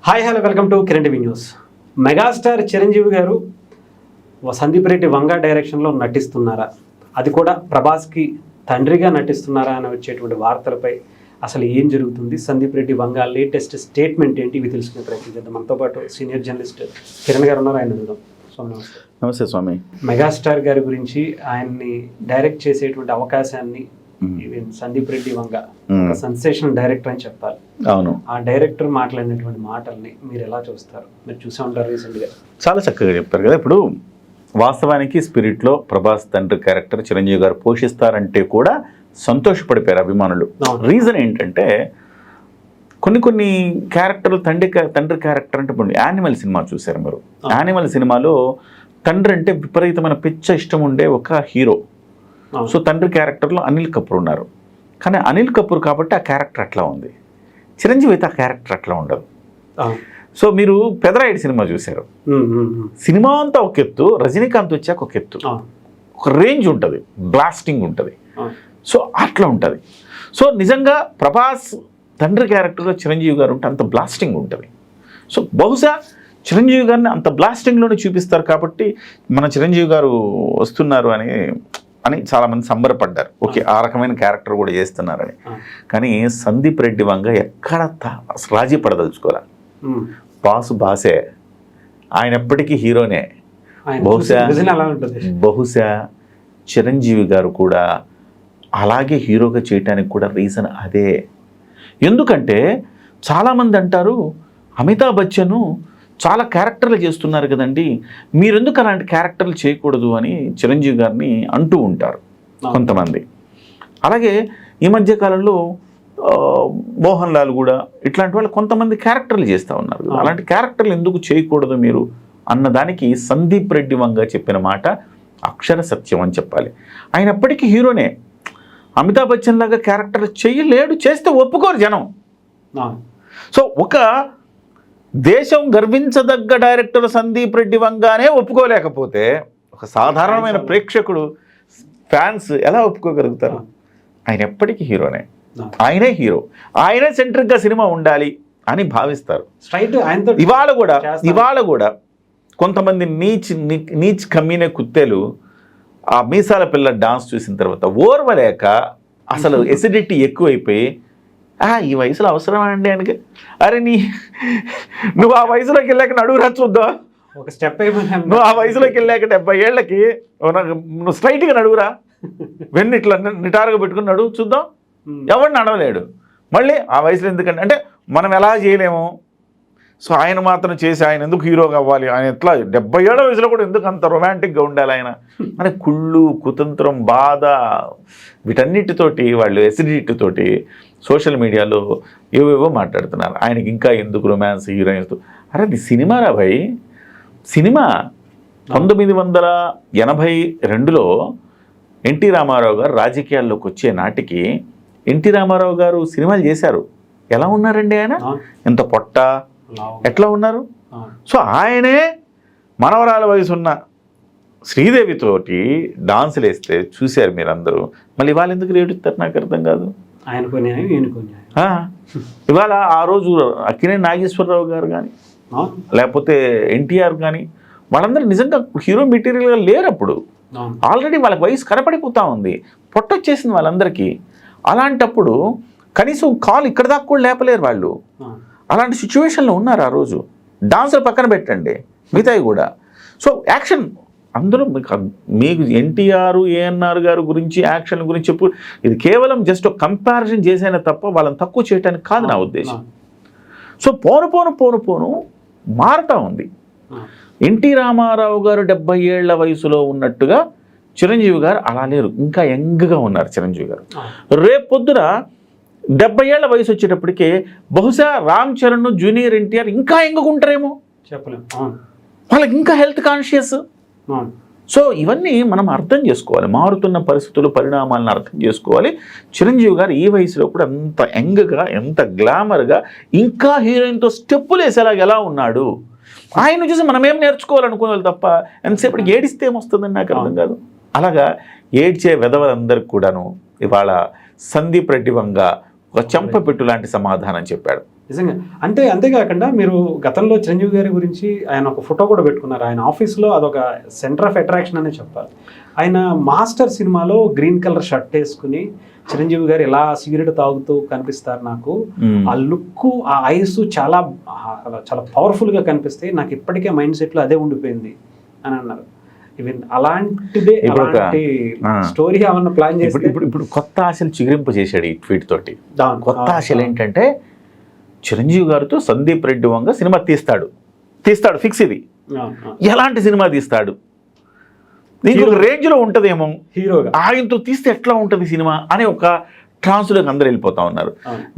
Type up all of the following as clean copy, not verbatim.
Hi hello welcome to Kiran TV news. Megastar Chiranjeevi గారు సందీప్ రెడ్డి వంగ డైరెక్షన్లో నటిస్తున్నారా, అది కూడా ప్రభాస్కి తండ్రిగా నటిస్తున్నారా అని వచ్చేటువంటి వార్తలపై అసలు ఏం జరుగుతుంది, సందీప్ రెడ్డి వంగ లేటెస్ట్ స్టేట్మెంట్ ఏంటి, ఇవి తెలుసుకునే ప్రయత్నం చేద్దాం. మనతో పాటు సీనియర్ జర్నలిస్ట్ కిరణ్ గారు ఉన్నారు, ఆయన అడుగుదాం. స్వామి నమస్తే. నమస్తే స్వామి. మెగాస్టార్ గారి గురించి, ఆయన్ని డైరెక్ట్ చేసేటువంటి అవకాశాన్ని సందీప్ రెడ్డి వంగ సెన్సేషనల్ డైరెక్టర్ అని చెప్పాలి. అవును, ఆ డైరెక్టర్ మాట్లాడినటువంటి మాటల్ని మీరు ఎలా చూస్తారు? మీరు చూసే ఉంటారు రీసెంట్గా. చాలా చక్కగా చెప్పారు కదా. ఇప్పుడు వాస్తవానికి స్పిరిట్లో ప్రభాస్ తండ్రి క్యారెక్టర్ చిరంజీవి గారు పోషిస్తారంటే కూడా సంతోషపడిపోయారు అభిమానులు. రీజన్ ఏంటంటే కొన్ని క్యారెక్టర్లు తండ్రి క్యారెక్టర్ అంటే ఇప్పుడు యానిమల్ సినిమా చూశారు మీరు. యానిమల్ సినిమాలో తండ్రి అంటే విపరీతమైన పిచ్చ ఇష్టం ఉండే ఒక హీరో. సో తండ్రి క్యారెక్టర్లో అనిల్ కపూర్ ఉన్నారు, కానీ అనిల్ కపూర్ కాబట్టి ఆ క్యారెక్టర్ అట్లా ఉంది. చిరంజీవి అయితే ఆ క్యారెక్టర్ అట్లా ఉండదు. సో మీరు పెదరాయుడు సినిమా చూశారు, సినిమా అంతా ఒక ఎత్తు, రజనీకాంత్ వచ్చాక ఒక ఎత్తు, ఒక రేంజ్ ఉంటుంది, బ్లాస్టింగ్ ఉంటుంది. సో అట్లా ఉంటుంది. సో నిజంగా ప్రభాస్ తండ్రి క్యారెక్టర్లో చిరంజీవి గారు ఉంటే అంత బ్లాస్టింగ్ ఉంటుంది. సో బహుశా చిరంజీవి గారిని అంత బ్లాస్టింగ్లోనే చూపిస్తారు కాబట్టి మన చిరంజీవి గారు వస్తున్నారు అని చాలామంది సంబరపడ్డారు. ఓకే, ఆ రకమైన క్యారెక్టర్ కూడా చేస్తున్నారని. కానీ సందీప్ రెడ్డి వంగ ఎక్కడ రాజీ పడదలుచుకోరా. బాసే, ఆయన ఎప్పటికీ హీరోనే. బహుశా చిరంజీవి గారు కూడా అలాగే హీరోగా చేయటానికి కూడా రీజన్ అదే. ఎందుకంటే చాలామంది అంటారు అమితాబ్ బచ్చన్ చాలా క్యారెక్టర్లు చేస్తున్నారు కదండి, మీరెందుకు అలాంటి క్యారెక్టర్లు చేయకూడదు అని చిరంజీవి గారిని అంటూ ఉంటారు కొంతమంది. అలాగే ఈ మధ్యకాలంలో మోహన్ లాల్ కూడా ఇట్లాంటి వాళ్ళు కొంతమంది క్యారెక్టర్లు చేస్తూ ఉన్నారు. అలాంటి క్యారెక్టర్లు ఎందుకు చేయకూడదు మీరు అన్నదానికి సందీప్ రెడ్డి వంగ చెప్పిన మాట అక్షర సత్యం అని చెప్పాలి. ఆయన ఎప్పటికీ హీరోనే. అమితాబ్ బచ్చన్ లాగా క్యారెక్టర్ చేయలేడు, చేస్తే ఒప్పుకోరు జనం. సో ఒక దేశం గర్వించదగ్గ డైరెక్టర్ సందీప్ రెడ్డి వంగానే ఒప్పుకోలేకపోతే ఒక సాధారణమైన ప్రేక్షకుడు, ఫ్యాన్స్ ఎలా ఒప్పుకోగలుగుతారు? ఆయన ఎప్పటికీ హీరోనే, ఆయనే హీరో, ఆయనే సెంట్రిక్గా సినిమా ఉండాలి అని భావిస్తారు. ఇవాళ కూడా కొంతమంది నీచ్ కమ్మీనే కుత్తేలు ఆ మీసాల పిల్ల డాన్స్ చూసిన తర్వాత ఓర్వలేక అసలు ఎసిడిటీ ఎక్కువైపోయి ఈ వయసులో అవసరమా అండి ఆయనకి, అరే నువ్వు ఆ వయసులోకి వెళ్ళాక నడువురా చూద్దాం, ఒక స్టెప్ నువ్వు ఆ వయసులోకి వెళ్ళాక 70 ఏళ్ళకి నువ్వు స్ట్రైట్గా నడువురా, వెన్ను ఇట్లా నిటారుగా పెట్టుకుని నడువు చూద్దాం. ఎవరు నడవలేడు. మళ్ళీ ఆ వయసులో ఎందుకంటే అంటే మనం ఎలా చేయలేము. సో ఆయన మాత్రం చేసి ఆయన ఎందుకు హీరోగా అవ్వాలి, ఆయన ఎట్లా 70 ఏళ్ళ వయసులో కూడా ఎందుకు అంత రొమాంటిక్గా ఉండాలి ఆయన అని కుళ్ళు, కుతంత్రం, బాధ వీటన్నిటితోటి వాళ్ళు ఎసిడిటీతోటి సోషల్ మీడియాలో ఏవేవో మాట్లాడుతున్నారు. ఆయనకి ఇంకా ఎందుకు రొమాన్స్, హీరోయిన్స్. అరే అది సినిమా రా భయ్, సినిమా. 1982లో ఎన్టీ రామారావు గారు రాజకీయాల్లోకి వచ్చే నాటికి ఎన్టీ రామారావు గారు సినిమాలు చేశారు. ఎలా ఉన్నారండి ఆయన? ఎంత పొట్ట, ఎట్లా ఉన్నారు? సో ఆయనే మనవరాల వయసున్న శ్రీదేవితోటి డాన్సులు వేస్తే చూశారు మీరందరూ. మళ్ళీ ఇవాళ ఎందుకు రేడుస్తారు నాకు అర్థం కాదు. ఇవాళ ఆ రోజు అక్కినేని నాగేశ్వరరావు గారు కానీ లేకపోతే ఎన్టీఆర్ కానీ వాళ్ళందరూ నిజంగా హీరో మెటీరియల్గా లేరు. అప్పుడు ఆల్రెడీ వాళ్ళకి వయసు కనపడిపోతూ ఉంది, పొట్టొచ్చేసింది వాళ్ళందరికీ. అలాంటప్పుడు కనీసం కాల్ ఇక్కడ దాకా కూడా లేపలేరు వాళ్ళు. అలాంటి సిచ్యువేషన్లో ఉన్నారు ఆ రోజు. డాన్సులు పక్కన పెట్టండి, మిగతాయి కూడా. సో యాక్షన్ అందరూ మీకు ఎన్టీఆర్, ఏఎన్ఆర్ గారు గురించి యాక్షన్ గురించి చెప్పు, ఇది కేవలం జస్ట్ ఒక కంపారిజన్ చేసేనే తప్ప వాళ్ళని తక్కువ చేయడానికి కాదు నా ఉద్దేశం. సో పోను మారుతూ ఉంది. ఎన్టీ రామారావు గారు 70 ఏళ్ల వయసులో ఉన్నట్టుగా చిరంజీవి గారు అలా లేరు, ఇంకా యంగ్గా ఉన్నారు చిరంజీవి గారు. రేపు పొద్దున 70 ఏళ్ల వయసు వచ్చేటప్పటికే బహుశా రామ్ చరణ్, జూనియర్ ఎన్టీఆర్ ఇంకా యంగ్గా ఉంటారేమో చెప్పలేము. వాళ్ళకి ఇంకా హెల్త్ కాన్షియస్. సో ఇవన్నీ మనం అర్థం చేసుకోవాలి, మారుతున్న పరిస్థితులు, పరిణామాలను అర్థం చేసుకోవాలి. చిరంజీవి గారు ఈ వయసులో కూడా ఎంత యంగ్గా, ఎంత గ్లామర్గా, ఇంకా హీరోయిన్తో స్టెప్పులు వేసేలాగా ఎలా ఉన్నాడు. ఆయన చూసి మనం ఏం నేర్చుకోవాలనుకోవాలి తప్ప ఎంతసేపటికి ఏడిస్తే ఏమొస్తుందని నాకు అర్థం కాదు. అలాగా ఏడ్చే వెధవలందరికీ కూడాను ఇవాళ సందీప్ రెడ్డి వంగ ఒక చెంపపెట్టు లాంటి సమాధానం చెప్పాడు. నిజంగా అంటే అంతేకాకుండా మీరు గతంలో చిరంజీవి గారి గురించి ఆయన ఒక ఫోటో కూడా పెట్టుకున్నారు. ఆయన ఆఫీస్లో అదొక సెంటర్ ఆఫ్ అట్రాక్షన్ అనే చెప్పాలి. ఆయన మాస్టర్ సినిమాలో గ్రీన్ కలర్ షర్ట్ వేసుకుని చిరంజీవి గారు ఇలా సిగరెట్ తాగుతూ కనిపిస్తారు. నాకు ఆ లుక్, ఆ ఐస్ చాలా చాలా పవర్ఫుల్గా కనిపిస్తాయి. నాకు ఇప్పటికే మైండ్ సెట్లో అదే ఉండిపోయింది అని అన్నారు. ఈవెన్ అలాంటిదే స్టోరీ ఏమన్నా ప్లాన్ చేసి ఇప్పుడు కొత్త ఆశలు చిగురింప చేశాడు ఈ ట్వీట్ తోటి. కొత్త ఆశలు ఏంటంటే చిరంజీవి గారితో సందీప్ రెడ్డి వంగ సినిమా తీస్తాడు ఫిక్స్. ఇది ఎలాంటి సినిమా తీస్తాడు, దీనికి ఒక రేంజ్లో ఉంటుందేమో, హీరోగా ఆయనతో తీస్తే ఎట్లా ఉంటుంది సినిమా అనే ఒక ట్రాన్స్లోకి అందరూ వెళ్ళిపోతా ఉన్నారు.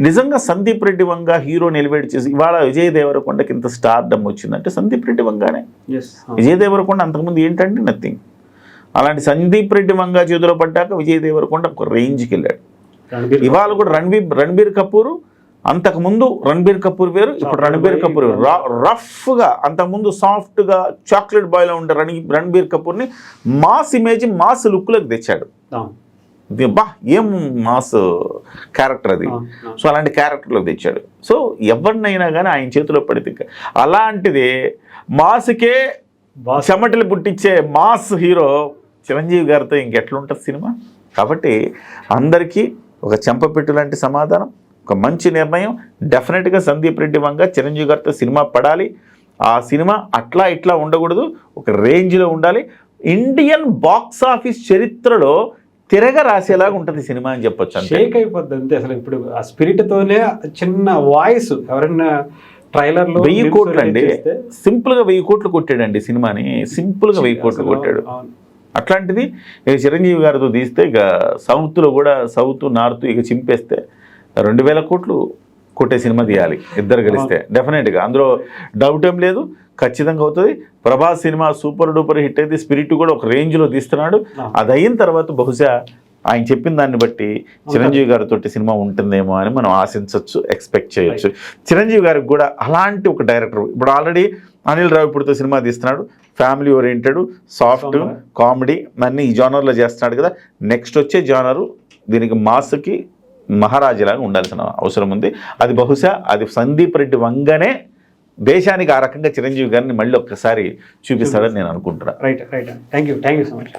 నిజంగా సందీప్ రెడ్డి వంగ హీరోని ఎలివేట్ చేసి ఇవాళ విజయ్ దేవరకొండకి ఇంత స్టార్డమ్ వచ్చిందంటే సందీప్ రెడ్డి వంగానే. విజయ్ దేవరకొండ అంతకుముందు ఏంటంటే నథింగ్. అలాంటి సందీప్ రెడ్డి వంగ చేతిలో పడ్డాక విజయ్ దేవరకొండ ఒక రేంజ్కి వెళ్ళాడు. ఇవాళ కూడా రణబీర్ కపూర్, అంతకుముందు రణబీర్ కపూర్ వేరు, ఇప్పుడు రణబీర్ కపూర్ వేరు. రఫ్గా అంతకుముందు సాఫ్ట్గా చాక్లెట్ బాయ్లో ఉండే రణబీర్ కపూర్ని మాస్ ఇమేజ్, మాస్ లుక్లోకి తెచ్చాడు. బా ఏం మాస్ క్యారెక్టర్ అది. సో అలాంటి క్యారెక్టర్లో తెచ్చాడు. సో ఎవరినైనా కానీ ఆయన చేతిలో పడితే అలాంటిది మాస్కే చెమటలు పుట్టించే మాస్ హీరో చిరంజీవి గారితో ఇంకెట్లుంటుంది సినిమా. కాబట్టి అందరికీ ఒక చెంపపెట్టు లాంటి సమాధానం, ఒక మంచి నిర్ణయం. డెఫినెట్గా సందీప్ రెడ్డి వంగ చిరంజీవి గారితో సినిమా పడాలి. ఆ సినిమా అట్లా ఇట్లా ఉండకూడదు, ఒక రేంజ్లో ఉండాలి. ఇండియన్ బాక్స్ ఆఫీస్ చరిత్రలో తిరగ రాసేలాగా ఉంటుంది సినిమా అని చెప్పొచ్చు. షేక్ అయిపోద్ది అంతే. అసలు ఇప్పుడు ఆ స్పిరిట్ తోనే చిన్న వాయిస్ ఎవరైనా ట్రైలర్ లో 1000 కోట్లు అండి, సింపుల్ గా 1000 కోట్లు కొట్టాడండి సినిమాని, సింపుల్ గా 1000 కోట్లు కొట్టాడు. అట్లాంటిది చిరంజీవి గారితో తీస్తే ఇక సౌత్లో కూడా సౌత్ నార్త్ ఇక చింపేస్తే 2000 కోట్లు కొట్టే సినిమా తీయాలి ఇద్దరు కలిస్తే. డెఫినెట్గా అందులో డౌట్ ఏం లేదు, ఖచ్చితంగా అవుతుంది. Prabhas cinema super duper hit అయితే స్పిరిట్ కూడా ఒక రేంజ్లో తీస్తున్నాడు. అది అయిన తర్వాత బహుశా ఆయన చెప్పిన దాన్ని బట్టి చిరంజీవి గారితో సినిమా ఉంటుందేమో అని మనం ఆశించవచ్చు, ఎక్స్పెక్ట్ చేయొచ్చు. చిరంజీవి గారికి కూడా అలాంటి ఒక డైరెక్టర్ ఇప్పుడు ఆల్రెడీ అనిల్ రావిపూడితో సినిమా తీస్తున్నాడు. ఫ్యామిలీ ఓరియంటెడ్, సాఫ్ట్ కామెడీ అన్నీ ఈ జానర్లో చేస్తున్నాడు కదా. నెక్స్ట్ వచ్చే జానరు దీనికి మాస్కి మహారాజులాగా ఉండాల్సిన అవసరం ఉంది. అది బహుశా అది సందీప్ రెడ్డి వంగనే దేశానికి ఆ రకంగా చిరంజీవి గారిని మళ్ళీ ఒక్కసారి చూపిస్తాడని నేను అనుకుంటున్నాను. Right thank you so much.